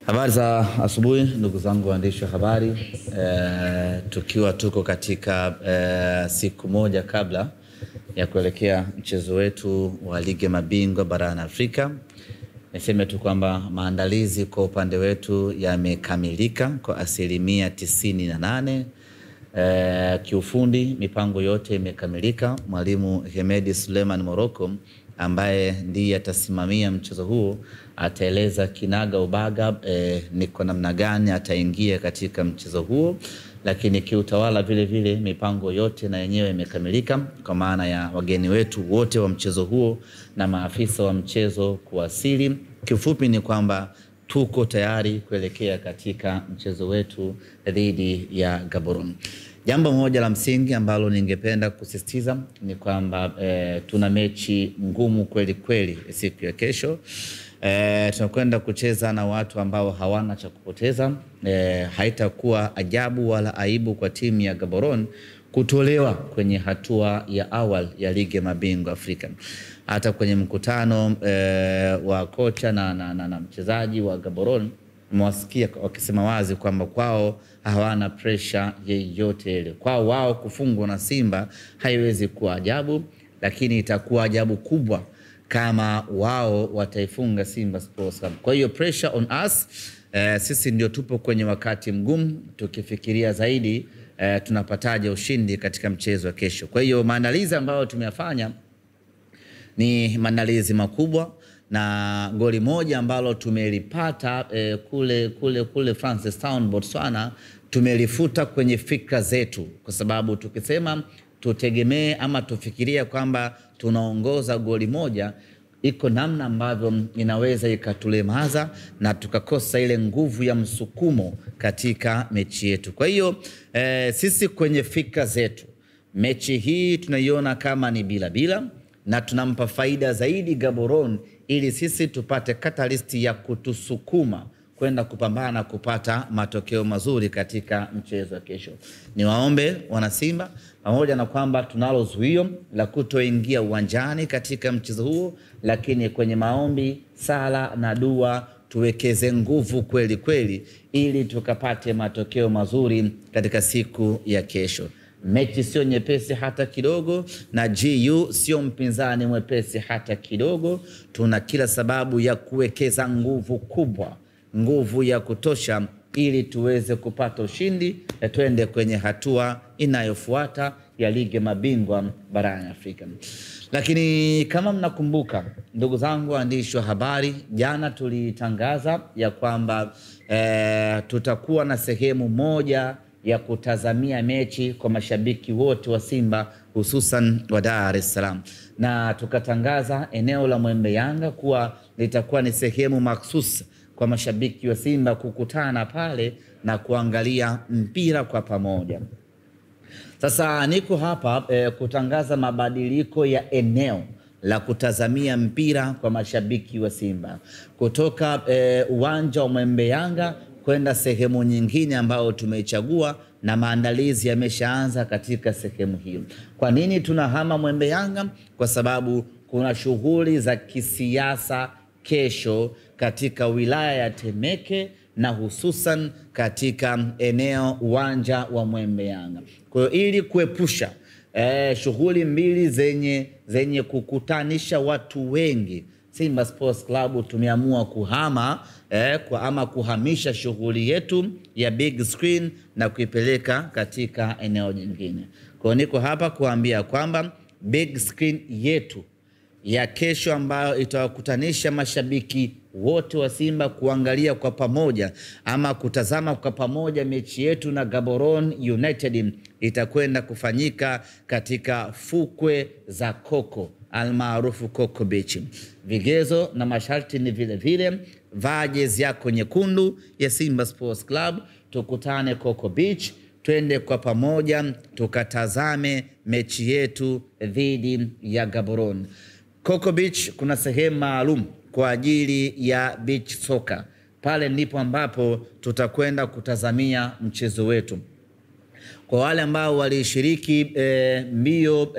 Habari za asubuhi ndugu zangu waandishi wa habari. Tukiwa tuko katika siku moja kabla ya kuelekea mchezo wetu wa ligi ya mabingwa barani Afrika, niseme tu kwamba maandalizi kwa upande wetu yamekamilika kwa asilimia 98. Kiufundi mipango yote imekamilika. Mwalimu Hemedi Suleiman Morocco ambaye ndiye atasimamia mchezo huu ataeleza kinaga ubaga ni kwa namna gani ataingia katika mchezo huo, lakini kiutawala vile vile mipango yote na yenyewe imekamilika kwa maana ya wageni wetu wote wa mchezo huo na maafisa wa mchezo kuwasili. Kifupi ni kwamba tuko tayari kuelekea katika mchezo wetu dhidi ya Gaborone. Jambo moja la msingi ambalo ningependa kusisitiza ni kwamba tuna mechi ngumu kweli kweli siku ya kesho. Tunakwenda kucheza na watu ambao hawana cha kupoteza. Haitakuwa ajabu wala aibu kwa timu ya Gaborone kutolewa kwenye hatua ya awali ya ligi ya mabingwa Afrika. Hata kwenye mkutano wa kocha na mchezaji wa Gaborone mwasikia wakisema wazi kwamba kwao hawana pressure yeyote ile. Kwao wao kufungwa na Simba haiwezi kuwa ajabu, lakini itakuwa ajabu kubwa kama wao wataifunga Simba Sports Club. Kwa hiyo pressure on us. Sisi ndio tupo kwenye wakati mgumu tukifikiria zaidi tunapataje ushindi katika mchezo wa kesho. Kwa hiyo maandalizi ambayo tumeyafanya ni maandalizi makubwa, na goli moja ambalo tumelipata kule Francistown Botswana tumelifuta kwenye fikra zetu, kwa sababu tukisema tutegemee ama tufikiria kwamba tunaongoza goli moja, iko namna ambavyo inaweza ikatulemaza na tukakosa ile nguvu ya msukumo katika mechi yetu. Kwa hiyo sisi kwenye fikra zetu mechi hii tunaiona kama ni bila na tunampa faida zaidi Gaborone ili sisi tupate catalyst ya kutusukuma kwenda kupambana kupata matokeo mazuri katika mchezo wa kesho. Niwaombe wana Simba, pamoja na kwamba tunalo zuio la kutoingia uwanjani katika mchezo huo, lakini kwenye maombi, sala na dua tuwekeze nguvu kweli kweli ili tukapate matokeo mazuri katika siku ya kesho. Mechi sio nyepesi hata kidogo, na GU sio mpinzani mwepesi hata kidogo. Tuna kila sababu ya kuwekeza nguvu kubwa, nguvu ya kutosha ili tuweze kupata ushindi na tuende kwenye hatua inayofuata ya ligi ya mabingwa barani Afrika. Lakini kama mnakumbuka ndugu zangu waandishi wa habari, jana tulitangaza ya kwamba tutakuwa na sehemu moja ya kutazamia mechi kwa mashabiki wote wa Simba hususan wa Dar es Salaam, na tukatangaza eneo la Mwembe Yanga kuwa litakuwa ni sehemu mahsusi kwa mashabiki wa Simba kukutana pale na kuangalia mpira kwa pamoja. Sasa niko hapa kutangaza mabadiliko ya eneo la kutazamia mpira kwa mashabiki wa Simba kutoka uwanja wa Mwembe Yanga kwenda sehemu nyingine ambayo tumeichagua, na maandalizi yameshaanza katika sehemu hiyo. Kwa nini tunahama Mwembe Yanga? Kwa sababu kuna shughuli za kisiasa kesho katika wilaya ya Temeke na hususan katika eneo uwanja wa Mwembe Yanga. Kwa hiyo ili kuepusha shughuli mbili zenye kukutanisha watu wengi, Simba Sports Club tumeamua kuhama kuhamisha shughuli yetu ya big screen na kuipeleka katika eneo jingine. Kwa niko hapa kuambia kwamba big screen yetu ya kesho ambayo itawakutanisha mashabiki wote wa Simba kuangalia kwa pamoja ama kutazama kwa pamoja mechi yetu na Gaborone United itakwenda kufanyika katika fukwe za Coco almaarufu Coco Beach. Vigezo na masharti ni vile vile, vaa jezi yako nyekundu ya Simba Sports Club, tukutane Coco Beach, twende kwa pamoja tukatazame mechi yetu dhidi ya Gaborone. Coco Beach kuna sehemu maalum kwa ajili ya beach soccer. Pale ndipo ambapo tutakwenda kutazamia mchezo wetu. Kwa wale ambao walishiriki mbio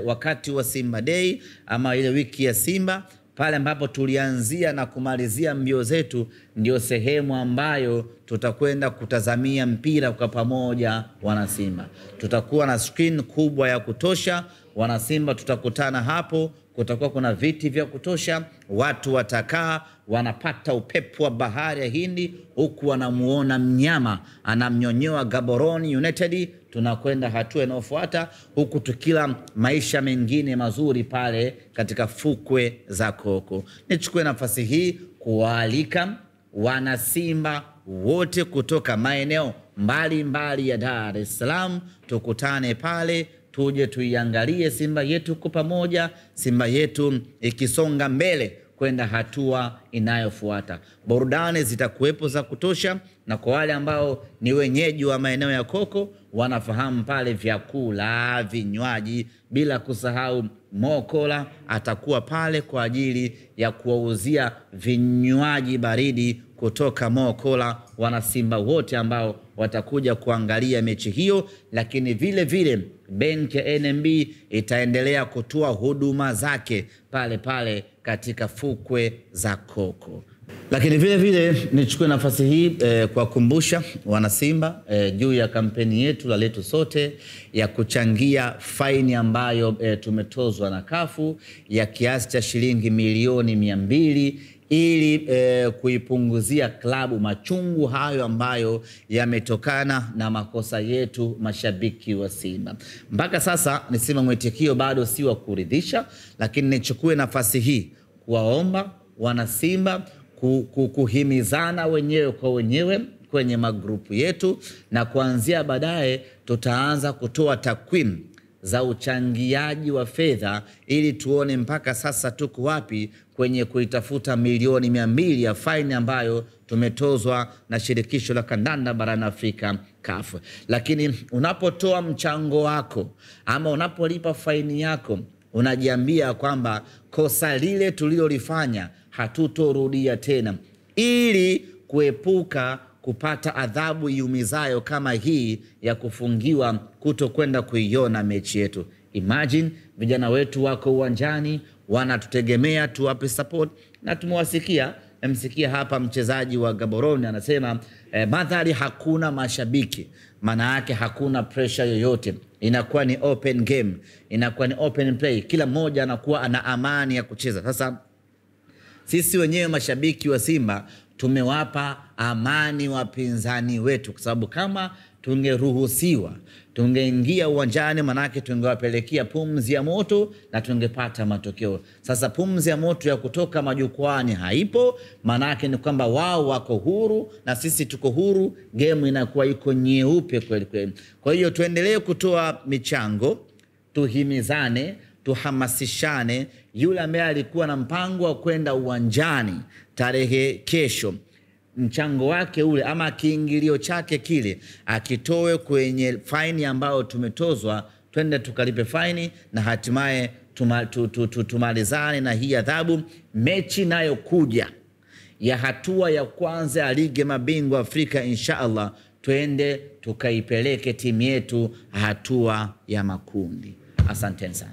wakati wa Simba Day ama ile wiki ya Simba, pale ambapo tulianzia na kumalizia mbio zetu, ndio sehemu ambayo tutakwenda kutazamia mpira kwa pamoja. Wanasimba, tutakuwa na screen kubwa ya kutosha. Wanasimba tutakutana hapo, kutakuwa kuna viti vya kutosha, watu watakaa wanapata upepo wa bahari ya Hindi, huku wanamuona mnyama anamnyonyoa Gaborone United. Tunakwenda hatua inayofuata, huku tukila maisha mengine mazuri pale katika fukwe za Koko. Nichukue nafasi hii kuwaalika wanasimba wote kutoka maeneo mbalimbali ya Dar es Salaam, tukutane pale, tuje tuiangalie Simba yetu kwa pamoja, Simba yetu ikisonga mbele kwenda hatua inayofuata. Burudani zitakuwepo za kutosha, na kwa wale ambao ni wenyeji wa maeneo ya Koko wanafahamu pale vyakula, vinywaji, bila kusahau Mokola atakuwa pale kwa ajili ya kuwauzia vinywaji baridi kutoka Mokola wanasimba wote ambao watakuja kuangalia mechi hiyo. Lakini vile vile benki ya NMB itaendelea kutoa huduma zake pale pale katika fukwe za Koko. Lakini vile vile nichukue nafasi hii kwa kukumbusha wanasimba juu ya kampeni yetu la letu sote ya kuchangia faini ambayo tumetozwa na kafu ya kiasi cha shilingi milioni 200 ili kuipunguzia klabu machungu hayo ambayo yametokana na makosa yetu mashabiki wa Simba. Mpaka sasa nisema mwitikio bado si wa kuridhisha, lakini nichukue nafasi hii kuwaomba wanasimba kuhimizana wenyewe kwa wenyewe kwenye magrupu yetu, na kuanzia baadaye tutaanza kutoa takwimu za uchangiaji wa fedha ili tuone mpaka sasa tuko wapi kwenye kuitafuta milioni 200 ya faini ambayo tumetozwa na shirikisho la kandanda barani Afrika CAF. Lakini unapotoa mchango wako ama unapolipa faini yako, unajiambia kwamba kosa lile tulilolifanya hatutorudia tena, ili kuepuka kupata adhabu iumizayo kama hii ya kufungiwa kutokwenda kuiona mechi yetu. Imagine vijana wetu wako uwanjani wanatutegemea tuwape support, na tumewasikia msikia hapa mchezaji wa Gaborone anasema madhari hakuna mashabiki, maana yake hakuna pressure yoyote, inakuwa ni open game, inakuwa ni open play, kila mmoja anakuwa ana amani ya kucheza. Sasa sisi wenyewe mashabiki wa Simba tumewapa amani wapinzani wetu, kwa sababu kama tungeruhusiwa tungeingia uwanjani, manake tungewapelekea pumzi ya moto na tungepata matokeo. Sasa pumzi ya moto ya kutoka majukwani haipo, manake ni kwamba wao wako huru na sisi tuko huru, game inakuwa iko nyeupe kweli kweli. Kwa hiyo tuendelee kutoa michango, tuhimizane, tuhamasishane. Yule ambaye alikuwa na mpango wa kwenda uwanjani tarehe kesho, mchango wake ule ama kiingilio chake kile akitoe kwenye faini ambayo tumetozwa, twende tukalipe faini na hatimaye tumalizane na hii adhabu. Mechi nayo kuja ya hatua ya kwanza ya ligi mabingwa Afrika, inshallah twende tukaipeleke timu yetu hatua ya makundi. Asanteni sana.